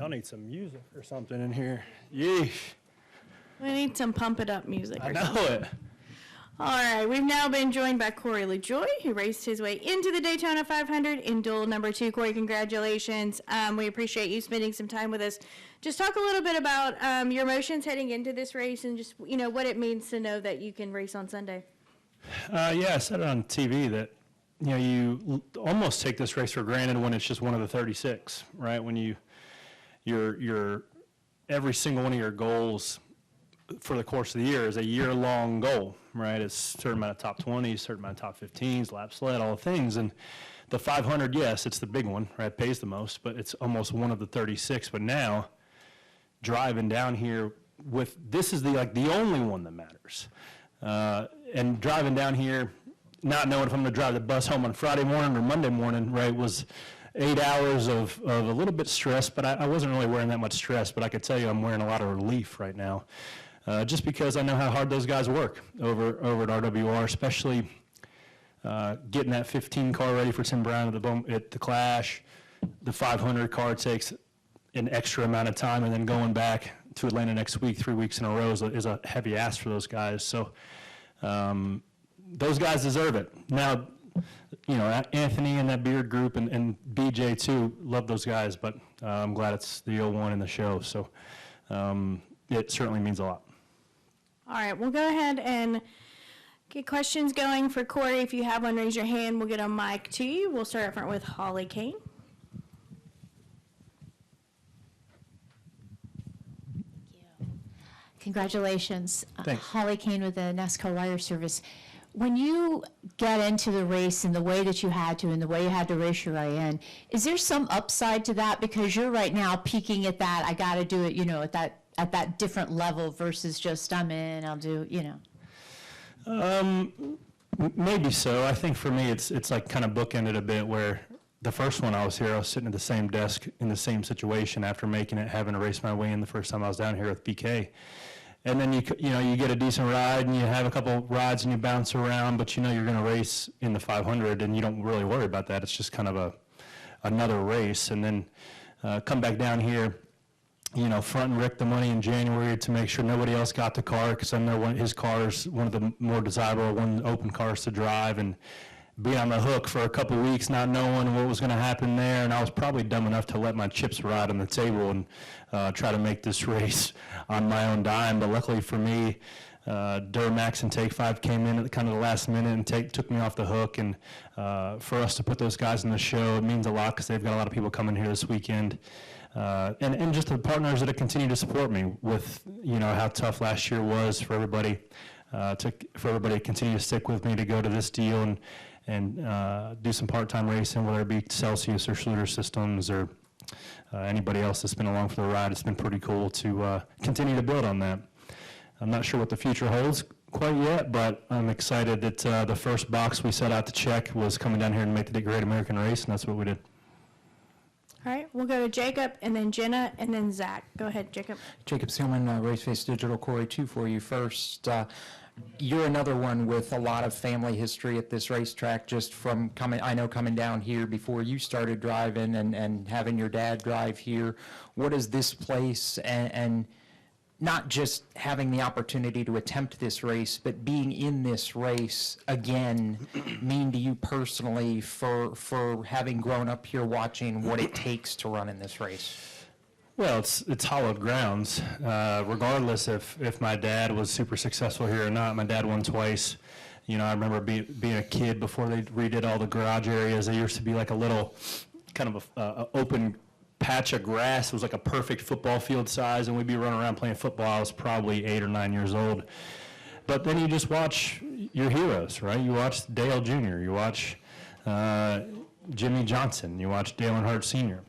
Y'all need some music or something in here. Yeesh. We need some pump it up music. I know it. All right, we've now been joined by Corey LaJoie, who raced his way into the Daytona 500 in Duel number 2. Corey, congratulations. We appreciate you spending some time with us. Just talk a little bit about your emotions heading into this race and just, you know, what it means to know that you can race on Sunday. Yeah, I said it on TV that, you know, you almost take this race for granted when it's just one of the 36, right? When you're every single one of your goals for the course of the year is a year-long goal, right? It's a certain amount of top 20s, certain amount of top 15s, lap sled, all the things. And the 500, yes, it's the big one, right? It pays the most, but it's almost one of the 36. But now, driving down here with, this is the only one that matters. And driving down here, not knowing if I'm going to drive the bus home on Friday morning or Monday morning, right, was 8 hours of a little bit stress, but I wasn't really wearing that much stress, but I could tell you I'm wearing a lot of relief right now. Just because I know how hard those guys work over at RWR, especially getting that 15 car ready for Tim Brown at the Clash. The 500 car takes an extra amount of time, and then going back to Atlanta next week, 3 weeks in a row, is a heavy ask for those guys. So those guys deserve it. Now, you know, Anthony and that Beard group and BJ too, love those guys, but I'm glad it's the 01 in the show. So it certainly means a lot. All right, we'll go ahead and get questions going for Corey. If you have one, raise your hand. We'll get a mic to you. We'll start up front with Holly Kane. Thank you. Congratulations. Thanks. Holly Kane with the NASCAR Wire Service. When you get into the race in the way that you had to and the way you had to race your way in, is there some upside to that? Because you're right now peaking at that, I got to do it, you know, at that different level versus just I'm in, I'll do, you know. Maybe so. I think for me, it's like kind of bookended a bit where the first one I was here, I was sitting at the same desk in the same situation after making it, having to race my way in the first time I was down here with BK. And then you know, you get a decent ride and you have a couple rides and you bounce around, but you know you're going to race in the 500 and you don't really worry about that. It's just kind of another race. And then come back down here, you know, front and Rick the money in January to make sure nobody else got the car, because I know his car is one of the more desirable open cars to drive, and being on the hook for a couple of weeks, not knowing what was going to happen there. And I was probably dumb enough to let my chips ride on the table and try to make this race on my own dime. But luckily for me, Duramax and Take 5 came in at kind of the last minute and took me off the hook. And for us to put those guys in the show, it means a lot because they've got a lot of people coming here this weekend. And just the partners that have continued to support me with, you know, how tough last year was for everybody, for everybody to continue to stick with me to go to this deal and do some part-time racing, whether it be Celsius or Schluter Systems or anybody else that's been along for the ride. It's been pretty cool to continue to build on that. I'm not sure what the future holds quite yet, but I'm excited that the first box we set out to check was coming down here and make the Great American Race, and that's what we did. All right, we'll go to Jacob, and then Jenna, and then Zach. Go ahead, Jacob. Jacob Seelman, Raceface Digital. Corey, two for you. First, you're another one with a lot of family history at this racetrack, just from coming down here before you started driving and having your dad drive here. What is this place and not just having the opportunity to attempt this race, but being in this race again mean to you personally for having grown up here watching what it takes to run in this race? Well, it's hallowed grounds. Regardless if my dad was super successful here or not, my dad won twice. You know, I remember being a kid before they redid all the garage areas. There used to be like a little kind of a open patch of grass. It was like a perfect football field size, and we'd be running around playing football. I was probably 8 or 9 years old. But then you just watch your heroes, right? You watch Dale Jr., you watch Jimmy Johnson, you watch Dale Earnhardt Sr.,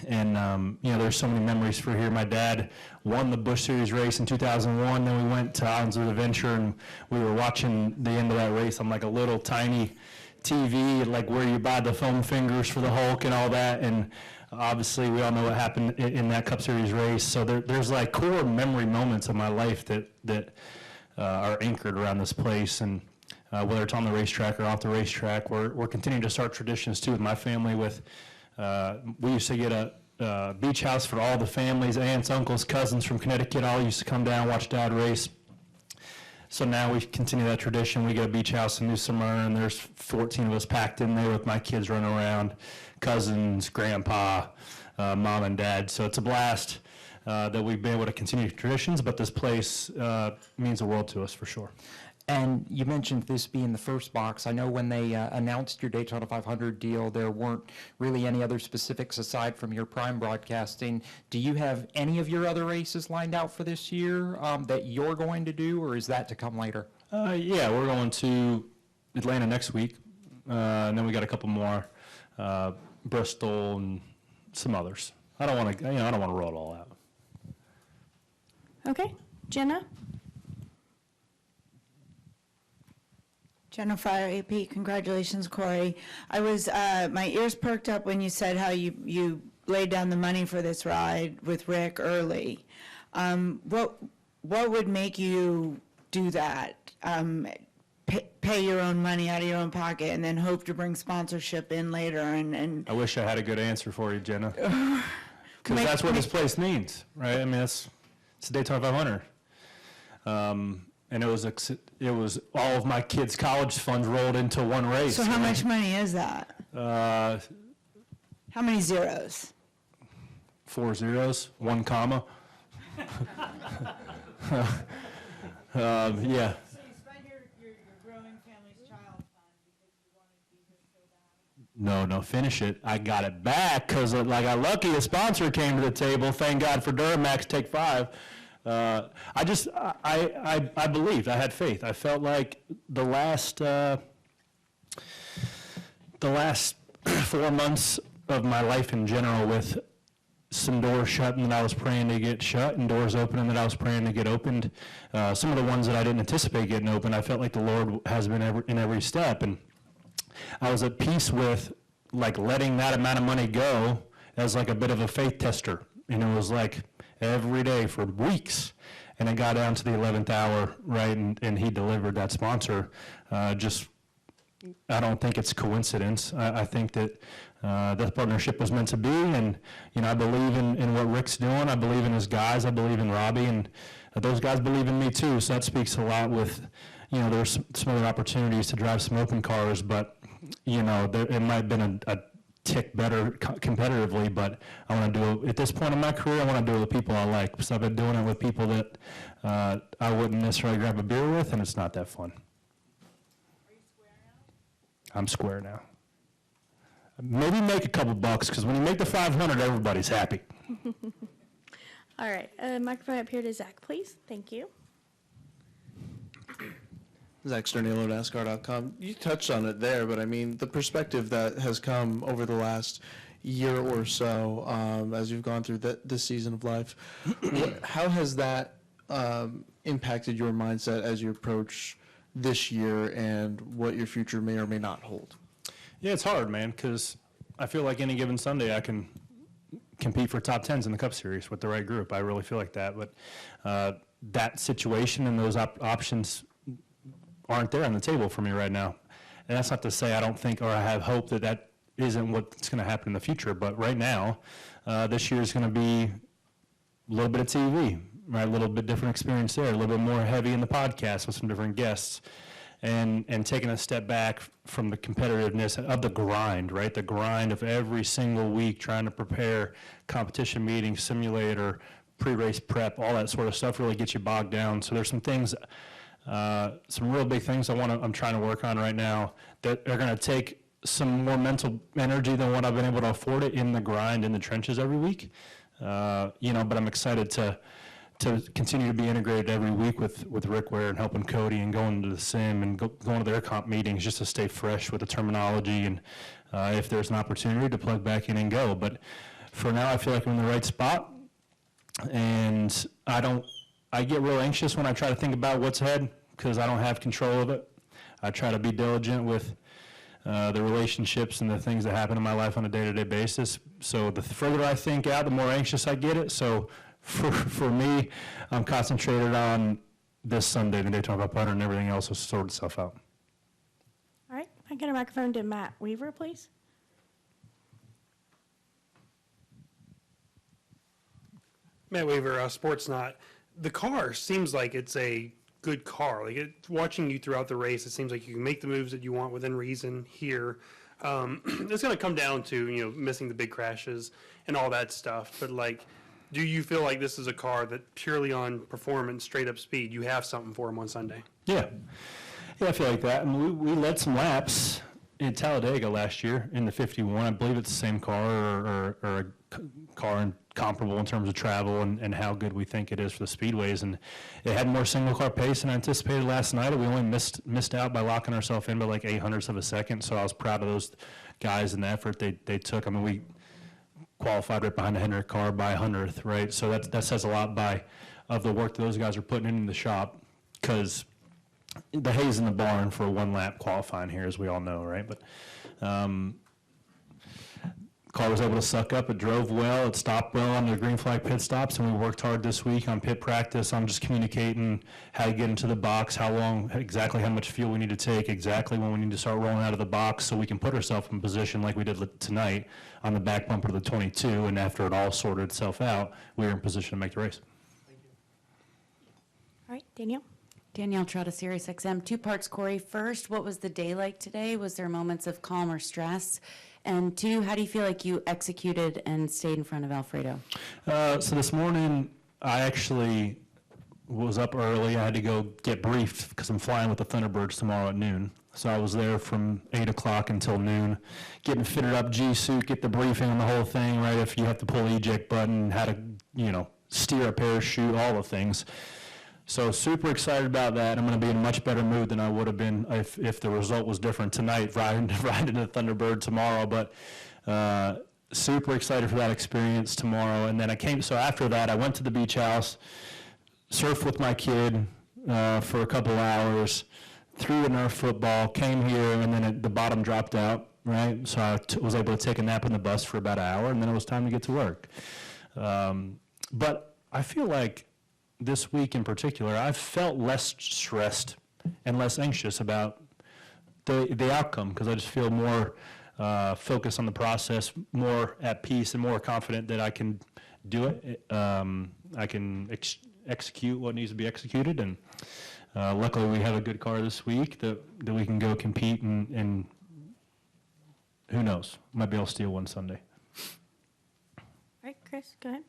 and you know, there's so many memories for here. My dad won the Busch Series race in 2001. Then we went to Islands of Adventure, and we were watching the end of that race on like a little tiny TV, like where you buy the foam fingers for the Hulk and all that. And obviously, we all know what happened in that Cup Series race. So there's like core memory moments of my life that are anchored around this place. And whether it's on the racetrack or off the racetrack, we're continuing to start traditions too with my family. We used to get beach house for all the families, aunts, uncles, cousins from Connecticut all used to come down, watch Dad race. So now we continue that tradition. We get a beach house in New Smyrna, and there's 14 of us packed in there with my kids running around, cousins, grandpa, mom and dad. So it's a blast that we've been able to continue traditions, but this place means the world to us for sure. And you mentioned this being the first box. I know when they announced your Daytona 500 deal, there weren't really any other specifics aside from your prime broadcasting. Do you have any of your other races lined out for this year that you're going to do, or is that to come later? Yeah, we're going to Atlanta next week, and then we got a couple more, Bristol and some others. I don't want to, I don't want to roll it all out. Okay, Jenna? Jennifer AP, congratulations, Corey. I was, my ears perked up when you said how you laid down the money for this ride with Rick early. What would make you do that? Pay your own money out of your own pocket and then hope to bring sponsorship in later and I wish I had a good answer for you, Jenna. Because that's what this place needs, right? I mean, it's the Daytona 500. And it was all of my kids' college funds rolled into one race. So how much money is that? How many zeros? 4 zeros, 1 comma. Yeah. So you spent your growing family's child fund because you wanted to be here so bad? No, finish it. I got it back because, like, I lucky a sponsor came to the table. Thank God for Duramax Take 5. I believed. I had faith. I felt like the last 4 months of my life in general, with some doors shut and that I was praying to get shut, and doors opening that I was praying to get opened. Some of the ones that I didn't anticipate getting open, I felt like the Lord has been in every step, and I was at peace with like letting that amount of money go as like a bit of a faith tester, and it was like every day for weeks, and it got down to the 11th hour, right, and he delivered that sponsor. I don't think it's coincidence. I think that that partnership was meant to be, and I believe in what Rick's doing. I believe in his guys. I believe in Robbie, and those guys believe in me too. So that speaks a lot. With there's some other opportunities to drive some open cars, but it might have been a tick better competitively, but I want to do it at this point in my career. I want to do it with people I like, because I've been doing it with people that I wouldn't necessarily grab a beer with, and it's not that fun. Are you square now? I'm square now. Maybe make a couple bucks, because when you make the 500, everybody's happy. All right, microphone up here to Zach, please. Thank you. Zach Sternilo, NASCAR.com. You touched on it there, but I mean, the perspective that has come over the last year or so as you've gone through this season of life, how has that impacted your mindset as you approach this year and what your future may or may not hold? Yeah, it's hard, man, because I feel like any given Sunday I can compete for top 10s in the Cup Series with the right group. I really feel like that, but that situation and those options aren't there on the table for me right now. And that's not to say I don't think, or I have hope that isn't what's going to happen in the future, but right now, this year is going to be a little bit of TV, right? A little bit different experience there, a little bit more heavy in the podcast with some different guests, and taking a step back from the competitiveness of the grind, right? The grind of every single week trying to prepare competition meetings, simulator, pre-race prep, all that sort of stuff really gets you bogged down. So there's some things, some real big things I'm trying to work on right now that are going to take some more mental energy than what I've been able to afford it in the grind, in the trenches every week. But I'm excited to continue to be integrated every week with Rick Ware and helping Cody and going to the sim and going to their comp meetings just to stay fresh with the terminology, and if there's an opportunity to plug back in and go. But for now, I feel like I'm in the right spot, and I get real anxious when I try to think about what's ahead because I don't have control of it. I try to be diligent with the relationships and the things that happen in my life on a day-to-day basis. So the further I think out, the more anxious I get it. So for me, I'm concentrated on this Sunday, the Daytona 500, and everything else will sort itself out. All right, I get a microphone to Matt Weaver, please. Matt Weaver, Sportsnot. The car seems like it's a good car. Watching you throughout the race, it seems like you can make the moves that you want within reason here. It's going to come down to, missing the big crashes and all that stuff. But, do you feel like this is a car that purely on performance, straight up speed, you have something for him on Sunday? Yeah, I feel like that. And we led some laps in Talladega last year in the 51. I believe it's the same car or a car comparable in terms of travel and how good we think it is for the speedways. And it had more single car pace than I anticipated last night. We only missed out by locking ourselves in by like 0.08 of a second. So I was proud of those guys and the effort they took. I mean, we qualified right behind the Hendrick car by 100th, right? So that says a lot of the work that those guys are putting in the shop, because the hay's in the barn for a one-lap qualifying here, as we all know, right? But car was able to suck up. It drove well. It stopped well on the green flag pit stops, and we worked hard this week on pit practice on just communicating how to get into the box, how long, exactly how much fuel we need to take, exactly when we need to start rolling out of the box so we can put ourselves in position like we did tonight on the back bumper of the 22, and after it all sorted itself out, we were in position to make the race. All right, Danielle. Danielle Trotta, Sirius XM. Two parts, Corey. First, what was the day like today? Was there moments of calm or stress? And two, how do you feel like you executed and stayed in front of Alfredo? So this morning, I actually was up early. I had to go get briefed because I'm flying with the Thunderbirds tomorrow at noon. So I was there from 8 o'clock until noon, getting fitted up, G-suit, get the briefing on the whole thing, right? If you have to pull the eject button, how to, steer a parachute, all the things. So super excited about that. I'm going to be in a much better mood than I would have been if the result was different tonight, riding the Thunderbird tomorrow. But super excited for that experience tomorrow. And then so after that, I went to the beach house, surfed with my kid for a couple hours, threw a Nerf football, came here, and then the bottom dropped out, right? So I was able to take a nap in the bus for about an hour, and then it was time to get to work. But I feel like this week in particular, I've felt less stressed and less anxious about the outcome, because I just feel more focused on the process, more at peace, and more confident that I can do it. I can execute what needs to be executed, and luckily we have a good car this week that we can go compete, and who knows, might be able to steal one Sunday. All right, Chris, go ahead.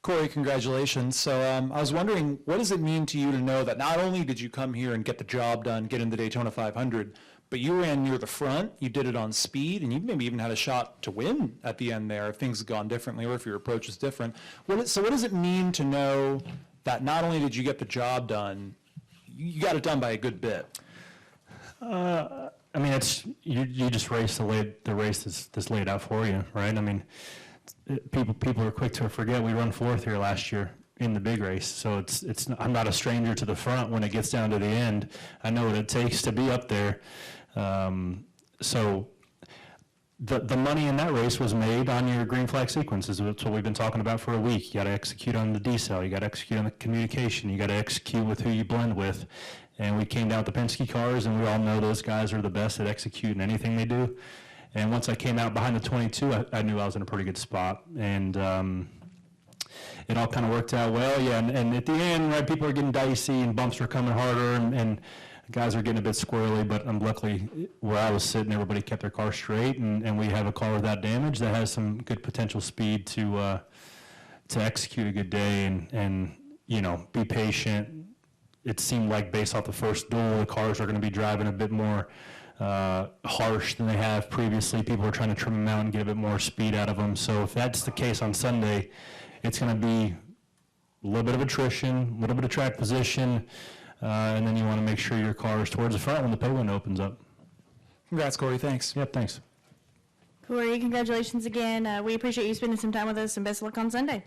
Corey, congratulations. So I was wondering, what does it mean to you to know that not only did you come here and get the job done, get in the Daytona 500, but you ran near the front, you did it on speed, and you maybe even had a shot to win at the end there if things had gone differently or if your approach was different. So what does it mean to know that not only did you get the job done, you got it done by a good bit? I mean, you just race the race that's laid out for you, right? I mean, people are quick to forget we run fourth here last year in the big race, so I'm not a stranger to the front when it gets down to the end. I know what it takes to be up there. So the money in that race was made on your green flag sequences. That's what we've been talking about for a week. You got to execute on the decel, you got to execute on the communication, you got to execute with who you blend with. And we came down with the Penske cars, and we all know those guys are the best at executing anything they do. And once I came out behind the 22, I knew I was in a pretty good spot. And it all kind of worked out well. Yeah, and at the end, right, people are getting dicey and bumps are coming harder, and guys are getting a bit squirrely, but luckily where I was sitting, everybody kept their car straight, and we have a car without damage that has some good potential speed to execute a good day and be patient. It seemed like based off the first duel, the cars are going to be driving a bit more harsh than they have previously. People are trying to trim them out and get a bit more speed out of them. So if that's the case on Sunday, it's going to be a little bit of attrition, a little bit of track position, and then you want to make sure your car is towards the front when the pay window opens up. Congrats, Corey. Thanks. Yep, thanks. Corey, congratulations again. We appreciate you spending some time with us, and best of luck on Sunday.